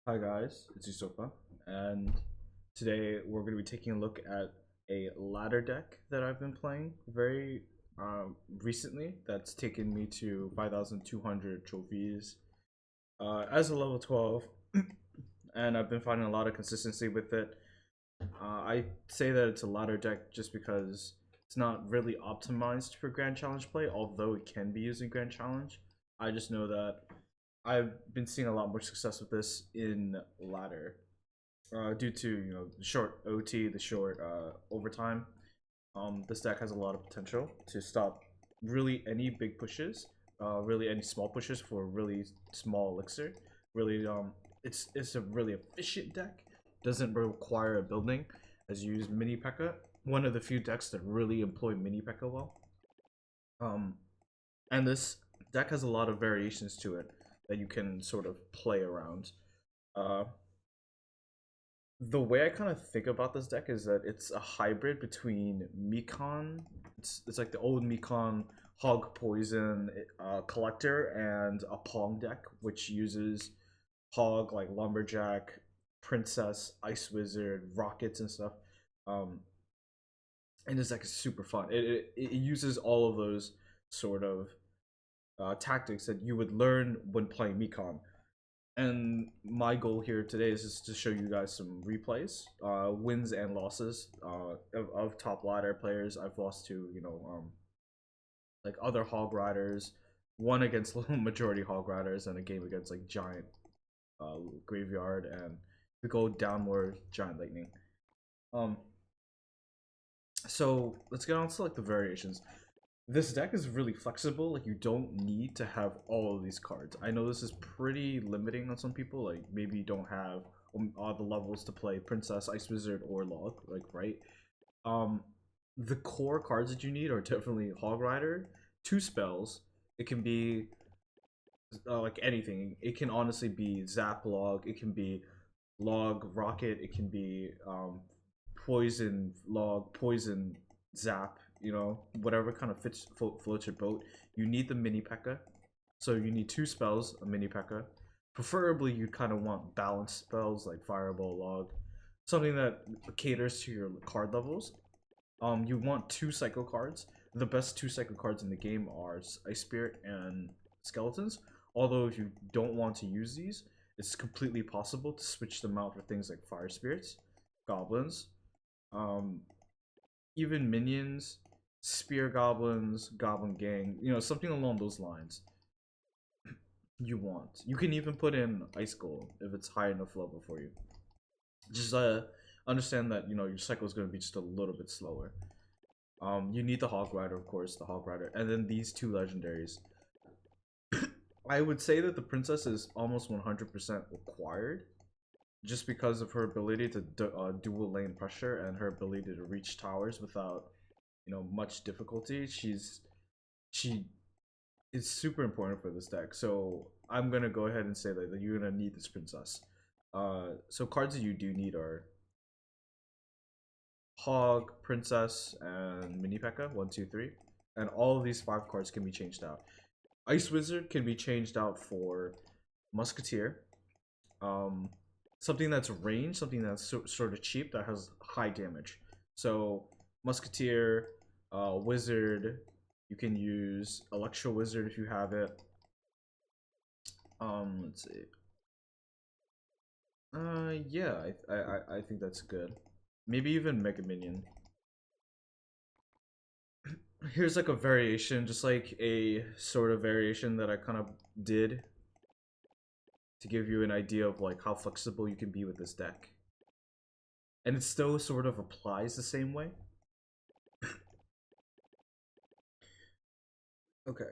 Hi guys, it's EsoPa, and today we're going to be taking a look at a ladder deck that I've been playing very recently. That's taken me to 5,200 trophies as a level 12, and I've been finding a lot of consistency with it. I say that it's a ladder deck just because it's not really optimized for Grand Challenge play, although it can be used in Grand Challenge. I just know that I've been seeing a lot more success with this in ladder due to the short OT, the short overtime. This deck has a lot of potential to stop really any big pushes, really any small pushes for really small elixir. Really, it's a really efficient deck. Doesn't require a building, as you use Minipekka. One of the few decks that really employ Minipekka well. Um, and this deck has a lot of variations to it that you can sort of play around. Uh, the way I kind of think about this deck is that it's a hybrid between Mekon. It's like the old Mekon Hog Poison Collector and a Pong deck, which uses Hog like Lumberjack, Princess, Ice Wizard, Rockets, and stuff. Um, and this deck is super fun. It uses all of those sort of tactics that you would learn when playing Mekon. And my goal here today is just to show you guys some replays, wins and losses of top ladder players. I've lost to like other hog riders, one against majority hog riders, and a game against like giant graveyard, and we go downward giant lightning. Um, so let's get on to like the variations. This deck is really flexible. Like, you don't need to have all of these cards. I know this is pretty limiting on some people. Like, maybe you don't have all the levels to play Princess, Ice Wizard, or Log. Like, right? Um, the core cards that you need are definitely Hog Rider, two spells. It can be like anything. It can honestly be Zap Log. It can be Log Rocket. It can be Poison Log, Poison Zap. Whatever kind of floats your boat. You need the Minipekka, so you need two spells, a Minipekka. Preferably, you kind of want balanced spells like Fireball, Log, something that caters to your card levels. You want two Psycho cards. The best two Psycho cards in the game are Ice Spirit and Skeletons. Although if you don't want to use these, it's completely possible to switch them out for things like Fire Spirits, Goblins, um, even Minions, Spear Goblins, Goblin Gang, something along those lines. You can even put in Ice Golem if it's high enough level for you. Just understand that your cycle is going to be just a little bit slower. You need the Hog Rider, of course, the Hog Rider, and then these two legendaries. I would say that the Princess is almost 100% required, just because of her ability to dual lane pressure and her ability to reach towers without much difficulty. She is super important for this deck, so I'm gonna go ahead and say that you're gonna need this Princess. So cards that you do need are Hog, Princess, and Minipekka, 1, 2, 3. And all of these 5 cards can be changed out. Ice Wizard can be changed out for Musketeer. Something that's range, something that's sort of cheap that has high damage. So Musketeer, Wizard, you can use Electro Wizard if you have it. Let's see. Yeah, I think that's good. Maybe even Mega Minion. Here's like a variation, just like a sort of variation that I kind of did to give you an idea of like how flexible you can be with this deck. And it still sort of applies the same way. Okay.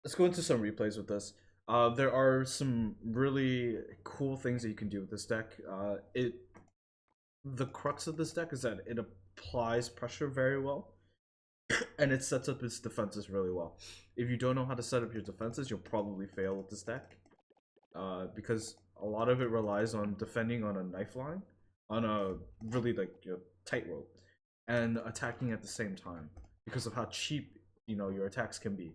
Let's go into some replays with this. There are some really cool things that you can do with this deck. The crux of this deck is that it applies pressure very well, and it sets up its defenses really well. If you don't know how to set up your defenses, you'll probably fail with this deck, because a lot of it relies on defending on a knife line, on a really like tightrope, and attacking at the same time because of how cheap your attacks can be.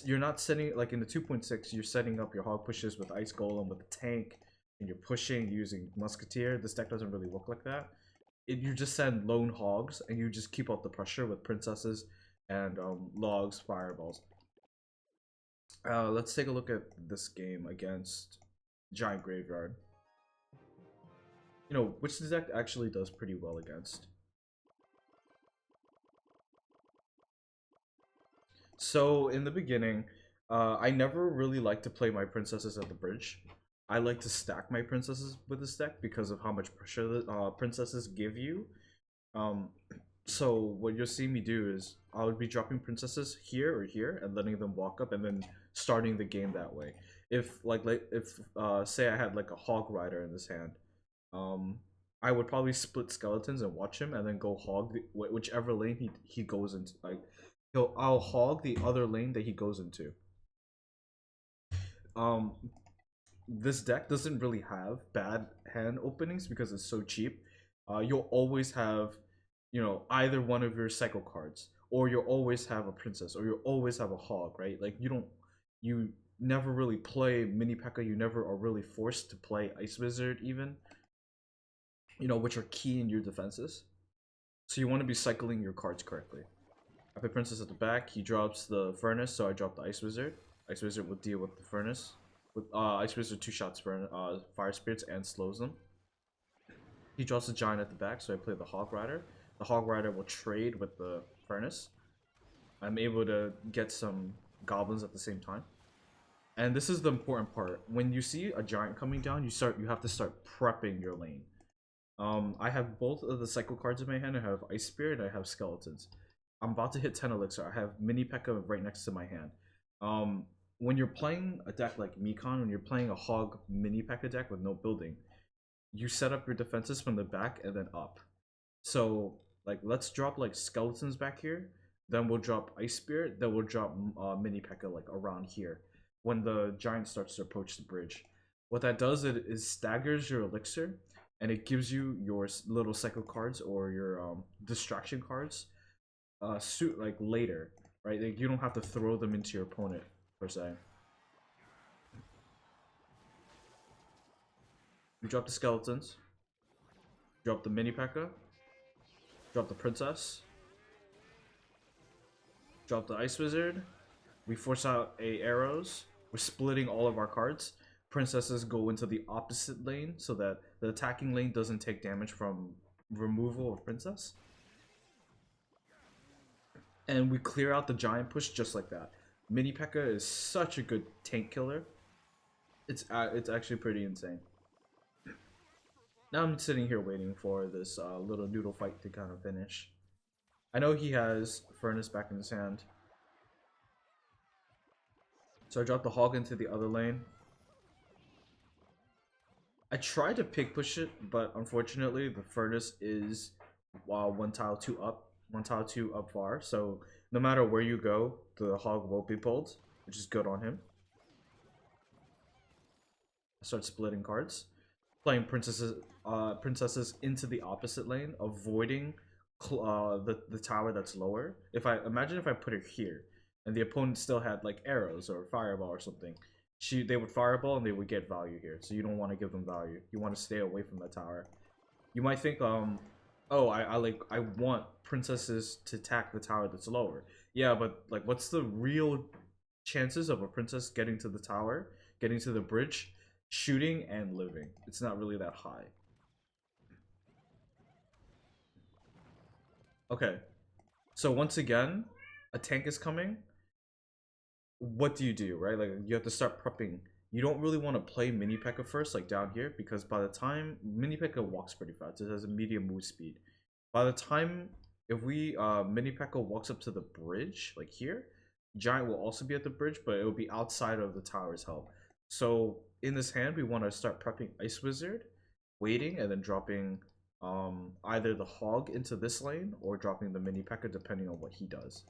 You're not setting like in the 2.6. You're setting up your hog pushes with Ice Golem with a tank and you're pushing using Musketeer. This deck doesn't really work like that. You just send lone hogs and you just keep up the pressure with princesses and logs, fireballs. Let's take a look at this game against Giant Graveyard. You know, which the deck actually does pretty well against. So in the beginning, I never really like to play my princesses at the bridge. I like to stack my princesses with this deck because of how much pressure the princesses give you. Um, so what you'll see me do is I would be dropping princesses here or here and letting them walk up and then starting the game that way. If if say I had like a hog rider in this hand, um, I would probably split skeletons and watch him and then go hog whichever lane he goes into. Like I'll hog the other lane that he goes into. Um, this deck doesn't really have bad hand openings because it's so cheap. You'll always have, you know, either one of your cycle cards, or you'll always have a princess, or you'll always have a hog, right? Like you never really play Minipekka. You never are really forced to play Ice Wizard even, you know, which are key in your defenses. So you want to be cycling your cards correctly. I put princess at the back. He drops the furnace, so I drop the Ice Wizard. Ice Wizard will deal with the furnace. With Ice Wizard 2 shots for fire spirits and slows them. He draws the giant at the back, so I play the Hog Rider. The Hog Rider will trade with the furnace. I'm able to get some goblins at the same time. And this is the important part. When you see a giant coming down, you have to start prepping your lane. I have both of the cycle cards in my hand. I have Ice Spirit, I have Skeletons. I'm about to hit 10 elixir. I have Minipekka right next to my hand. When you're playing a deck like Mekon, when you're playing a Hog Minipekka deck with no building, you set up your defenses from the back and then up. So, like, let's drop like Skeletons back here. Then we'll drop Ice Spirit. Then we'll drop Minipekka like around here when the giant starts to approach the bridge. What that does is staggers your elixir, and it gives you your little cycle cards or your distraction cards suit like later, right? Like, you don't have to throw them into your opponent per se. You drop the skeletons, drop the Minipekka, drop the princess, drop the Ice Wizard. We force out arrows. We're splitting all of our cards. Princesses go into the opposite lane so that the attacking lane doesn't take damage from removal of princess. And we clear out the giant push just like that. Minipekka is such a good tank killer. It's actually pretty insane. Now I'm sitting here waiting for this little noodle fight to kind of finish. I know he has Furnace back in his hand. So I dropped the Hog into the other lane. I tried to pig push it, but unfortunately the Furnace is 1 tile 2 up, 1 tile 2 up far. So no matter where you go, the Hog won't be pulled, which is good on him. I start splitting cards, playing princesses into the opposite lane, avoiding the tower that's lower. If I put her here, and the opponent still had like arrows or fireball or something, they would fireball and they would get value here. So you don't want to give them value. You want to stay away from the tower. You might think, oh, I want princesses to attack the tower that's lower. Yeah, but like, what's the real chances of a princess getting to the tower, getting to the bridge, shooting and living? It's not really that high. Okay, so once again, a tank is coming. What do, right? Like, you have to start prepping. You don't really want to play Minipekka first, like down here, because by the time Minipekka walks pretty fast, it has a medium move speed. By the time if we Minipekka walks up to the bridge, like here, Giant will also be at the bridge, but it will be outside of the tower's help. So in this hand, we want to start prepping Ice Wizard, waiting, and then dropping either the Hog into this lane or dropping the Minipekka, depending on what he does.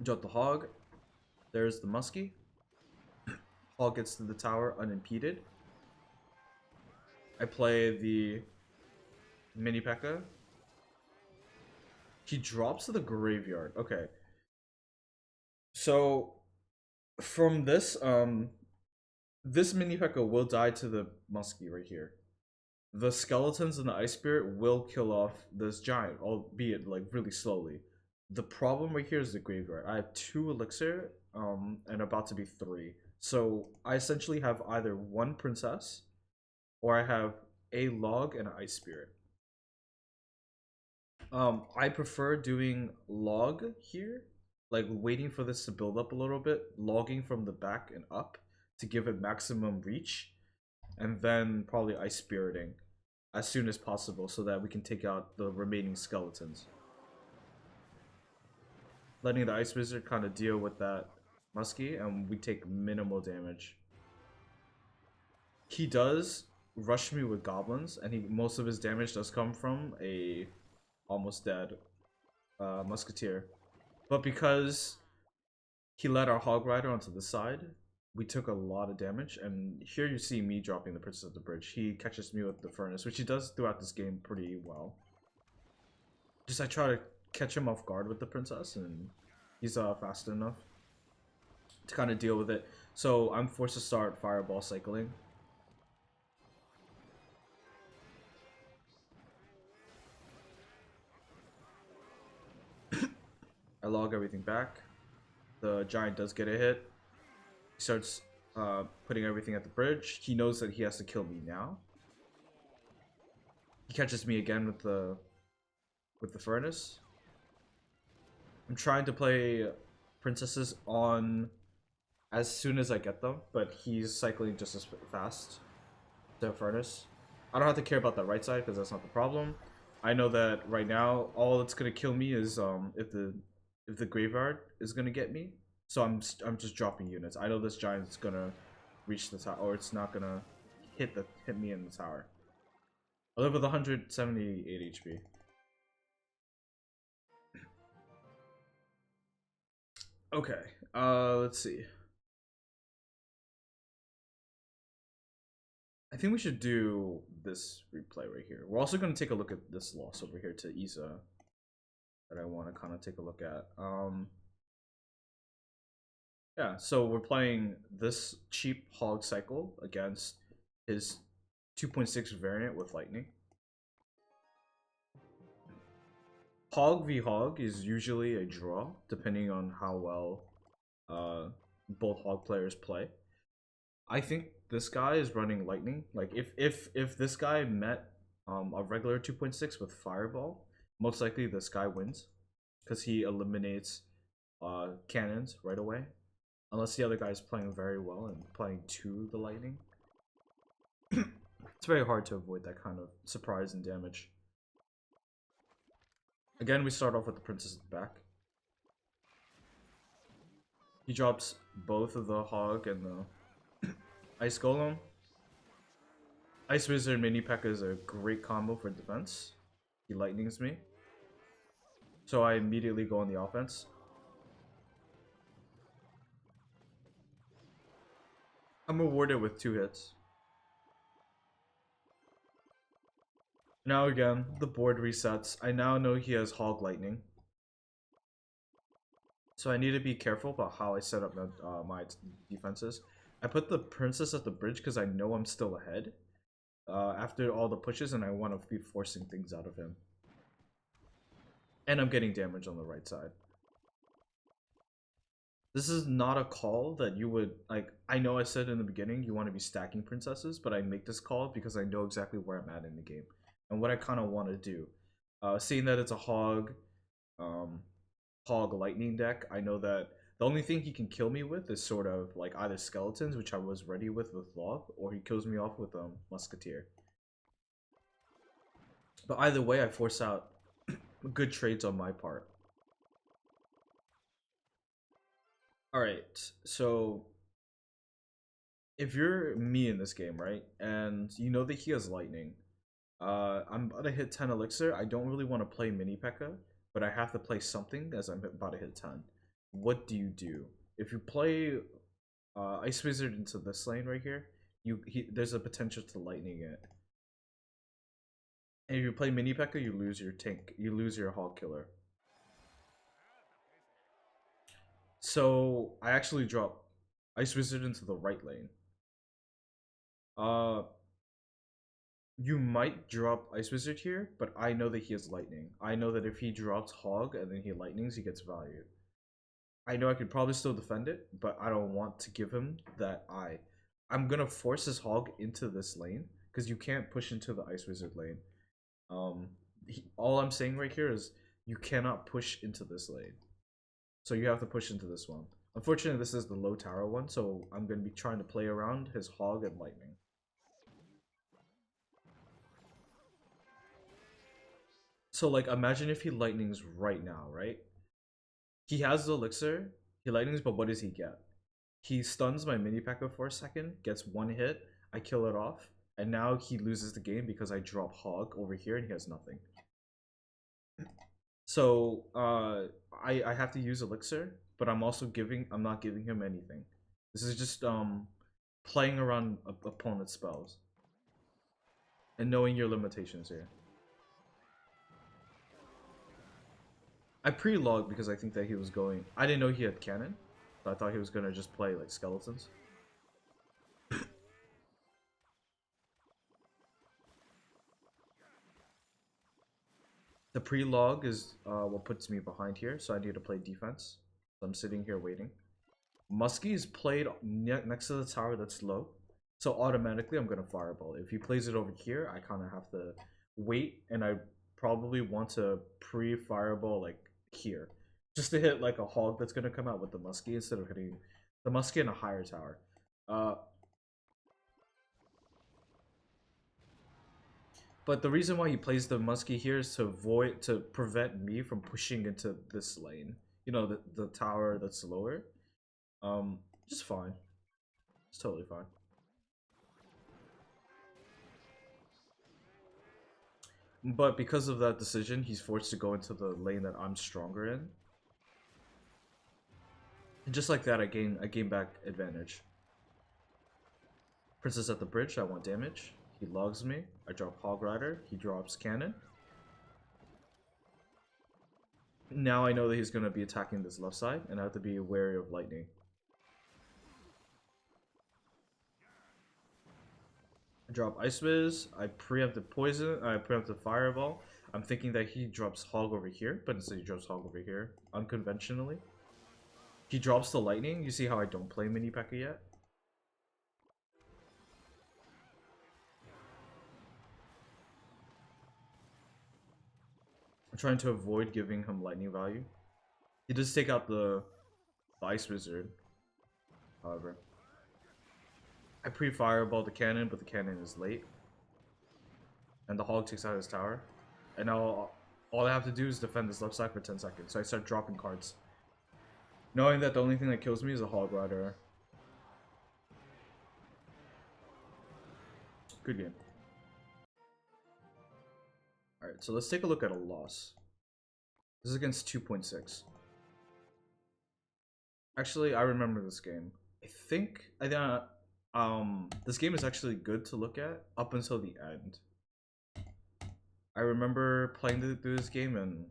Drop the Hog. There's the Muskie. Hog gets to the tower unimpeded. I play the Minipekka. He drops to the graveyard. Okay. So from this, This Minipekka will die to the muskie right here. The skeletons and the ice spirit will kill off this giant, albeit like really slowly. The problem right here is the graveyard. I have 2 elixir, and about to be 3. So I essentially have either 1 princess, or I have a log and an ice spirit. I prefer doing log here, like waiting for this to build up a little bit, logging from the back and up to give it maximum reach, and then probably ice spiriting as soon as possible so that we can take out the remaining skeletons. Letting the ice wizard kind of deal with that muskie, and we take minimal damage. He does rush me with goblins, and most of his damage does come from a almost dead musketeer. But because he led our hog rider onto the side, we took a lot of damage. And here you see me dropping the princess of the bridge. He catches me with the furnace, which he does throughout this game pretty well. Just I try to catch him off guard with the princess, and he's fast enough to kind of deal with it. So I'm forced to start fireball cycling. I log everything back. The giant does get a hit. He starts putting everything at the bridge. He knows that he has to kill me now. He catches me again with the furnace. I'm trying to play princesses on as soon as I get them, but he's cycling just as fast. The furnace. I don't have to care about that right side because that's not the problem. I know that right now all that's gonna kill me is if the graveyard is gonna get me. So I'm just dropping units. I know this giant's gonna reach the tower, or it's not gonna hit me in the tower. I live with 178 HP. Okay, let's see. I think we should do this replay right here. We're also going to take a look at this loss over here to Isa that I want to kind of take a look at. Yeah, so we're playing this cheap hog cycle against his 2.6 variant with lightning. Hog v hog is usually a draw, depending on how well both hog players play. I think this guy is running lightning. Like if this guy met a regular 2.6 with fireball, most likely this guy wins because he eliminates cannons right away. Unless the other guy is playing very well and playing to the lightning. It's very hard to avoid that kind of surprise and damage. Again, we start off with the princess at the back. He drops both of the hog and the ice golem. Ice wizard Minipekka is a great combo for defense. He lightnings me, so I immediately go on the offense. I'm rewarded with 2 hits. Now again, the board resets. I now know he has hog lightning. So I need to be careful about how I set up my defenses. I put the princess at the bridge because I know I'm still ahead after all the pushes, and I want to be forcing things out of him. And I'm getting damage on the right side. This is not a call that you would, like, I know I said in the beginning you want to be stacking princesses, but I make this call because I know exactly where I'm at in the game and what I kind of want to do. Seeing that it's a hog lightning deck, I know that the only thing he can kill me with is sort of like either skeletons, which I was ready with log, or he kills me off with musketeer. But either way, I force out good trades on my part. Alright, so if you're me in this game, right, and you know that he has lightning, I'm about to hit 10 elixir. I don't really want to play Minipekka, but I have to play something as I'm about to hit 10. What do you do? If you play Ice Wizard into this lane right here, there's a potential to lightning it. And if you play Minipekka, you lose your tank. You lose your hog killer. So I actually drop Ice Wizard into the right lane. Uh, you might drop Ice Wizard here, but I know that he has Lightning. I know that if he drops Hog and then he Lightnings, he gets value. I know I could probably still defend it, but I don't want to give him that eye. I'm gonna force his Hog into this lane because you can't push into the Ice Wizard lane. Um, all I'm saying right here is you cannot push into this lane, so you have to push into this one. Unfortunately, this is the low tower one, so I'm gonna be trying to play around his Hog and Lightning. So like, imagine if he Lightnings right now, right? He has the elixir, he Lightnings, but what does he get? He stuns my Minipekka for a second, gets one hit, I kill it off, and now he loses the game because I drop Hog over here and he has nothing. So I have to use elixir, but I'm not giving him anything. This is just playing around opponent's spells and knowing your limitations here. I pre-logged because I think that he was going. I didn't know he had cannon, so I thought he was gonna just play like skeletons. The pre-log is what puts me behind here, so I need to play defense. So I'm sitting here waiting. Muskie is played next to the tower that's low, so automatically I'm gonna fireball. If he plays it over here, I kind of have to wait, and I probably want to pre-fireball like here, just to hit like a hog that's gonna come out with the muskie instead of hitting the muskie in a higher tower. Uh, but the reason why he plays the muskie here is to prevent me from pushing into this lane. You know, the tower that's lower. Just fine. It's totally fine. But because of that decision, he's forced to go into the lane that I'm stronger in. And just like that, I gain back advantage. Princess at the bridge, I want damage. He logs me. I drop Hog Rider. He drops Cannon. Now I know that he's going to be attacking this left side, and I have to be wary of lightning. I drop Ice Wiz. I preempt the poison. I preempt the Fireball. I'm thinking that he drops Hog over here, but instead he drops Hog over here, unconventionally. He drops the lightning. You see how I don't play Minipekka yet? I'm trying to avoid giving him lightning value. He does take out the Ice Wizard, however. I pre-fireball the cannon, but the cannon is late. And the Hog takes out his tower. And now all I have to do is defend this left side for 10 seconds. So I start dropping cards. Knowing that the only thing that kills me is a Hog Rider. Good game. Alright, so let's take a look at a loss. This is against 2.6. Actually, I remember this game. I think this game is actually good to look at up until the end. I remember playing through this game and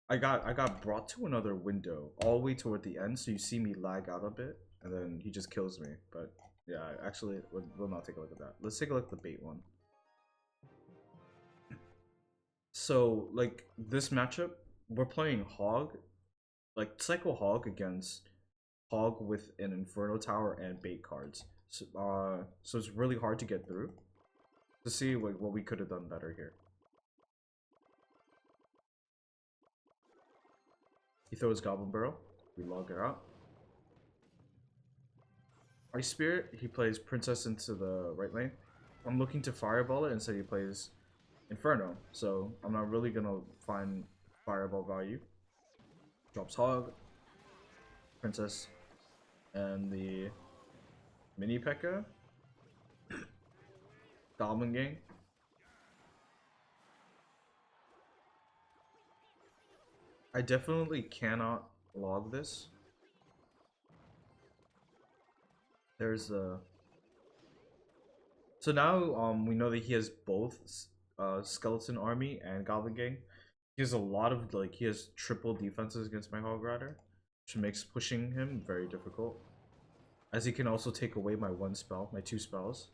I got brought to another window all the way toward the end, so you see me lag out a bit, and then he just kills me. But yeah, actually, we'll not take a look at that. Let's take a look at the bait one. So like this matchup, we're playing Hog, like Psycho Hog against Hog with an Inferno Tower and bait cards. So it's really hard to get through. To see like what we could have done better here. He throws Goblin Barrel. We log her out. Ice Spirit, he plays Princess into the right lane. I'm looking to Fireball it, instead he plays Inferno. So I'm not really gonna find Fireball value. Drops Hog, Princess, and the Minipekka. Goblin Gang. I definitely cannot log this. There's a... So now we know that he has both Skeleton Army and Goblin Gang. He has a lot of, like, he has triple defenses against my Hog Rider, which makes pushing him very difficult. as he can also take away my one spell, my two spells,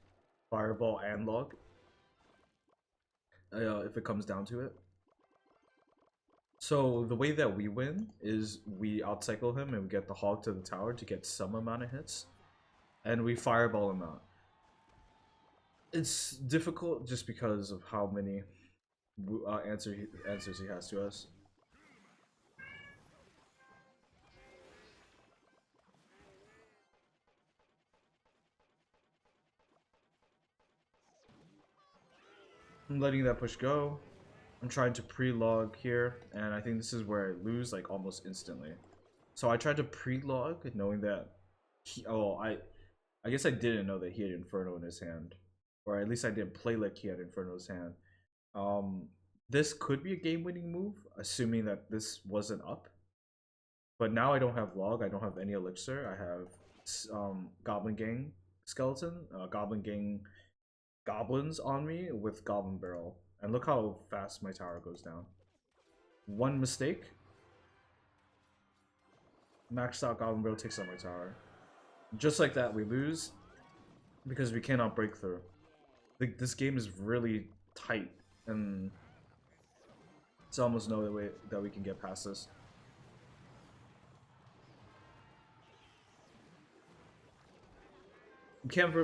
Fireball and Log, if it comes down to it. So the way that we win is we outcycle him and we get the Hog to the tower to get some amount of hits, and we Fireball him out. It's difficult just because of how many answers he has to us. I'm letting that push go. I'm trying to pre-log here, and I think this is where I lose like almost instantly. So I tried to pre-log knowing that I guess I didn't know that he had Inferno in his hand. Or at least I didn't play like he had Inferno in his hand. This could be a game-winning move, assuming that this wasn't up. But now I don't have Log, I don't have any Elixir, I have Goblin Gang Skeleton, Goblin Gang Goblins on me with Goblin Barrel. And look how fast my tower goes down. One mistake. Maxed out Goblin Barrel takes out my tower. Just like that, we lose because we cannot break through. This game is really tight, and it's almost no way that we can get past this. You can't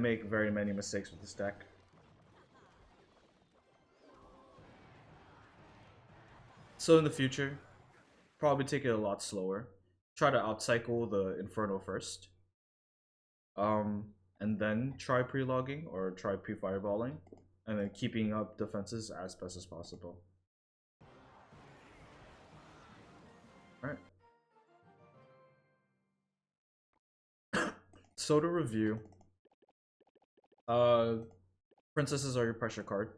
make very many mistakes with this deck. So in the future, probably take it a lot slower. Try to outcycle the Inferno first. And then try pre-logging or try pre-fireballing, and then keeping up defenses as best as possible. Alright. So to review, princesses are your pressure card.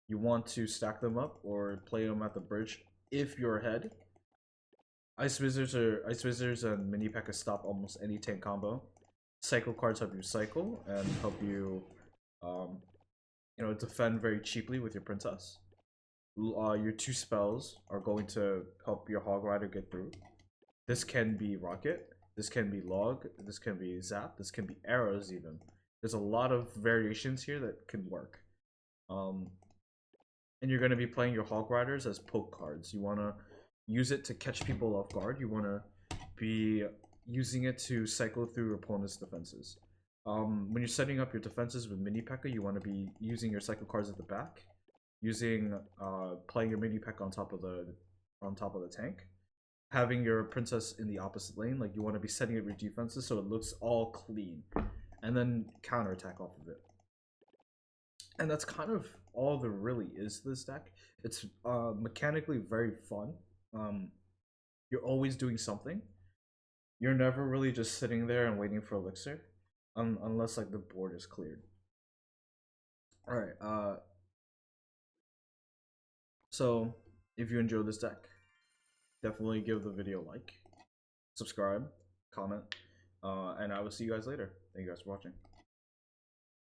You want to stack them up or play them at the bridge if you're ahead. Ice Wizards and Minipekka stop almost any tank combo. Cycle cards help you cycle and help you, defend very cheaply with your princess. Your two spells are going to help your Hog Rider get through. This can be Rocket, this can be Log, this can be Zap, this can be Arrows even. There's a lot of variations here that can work. And you're going to be playing your Hog Riders as poke cards. You want to use it to catch people off guard. You want to be using it to cycle through your opponent's defenses. When you're setting up your defenses with Minipekka, you want to be using your cycle cards at the back, playing your Minipekka on top of the tank, having your princess in the opposite lane. Like, you want to be setting up your defenses so it looks all clean, and then counterattack off of it. And that's kind of all there really is to this deck. It's mechanically very fun. You're always doing something. You're never really just sitting there and waiting for Elixir, unless like the board is cleared. Alright, so if you enjoyed this deck, definitely give the video a like, subscribe, comment, and I will see you guys later. Thank you guys for watching.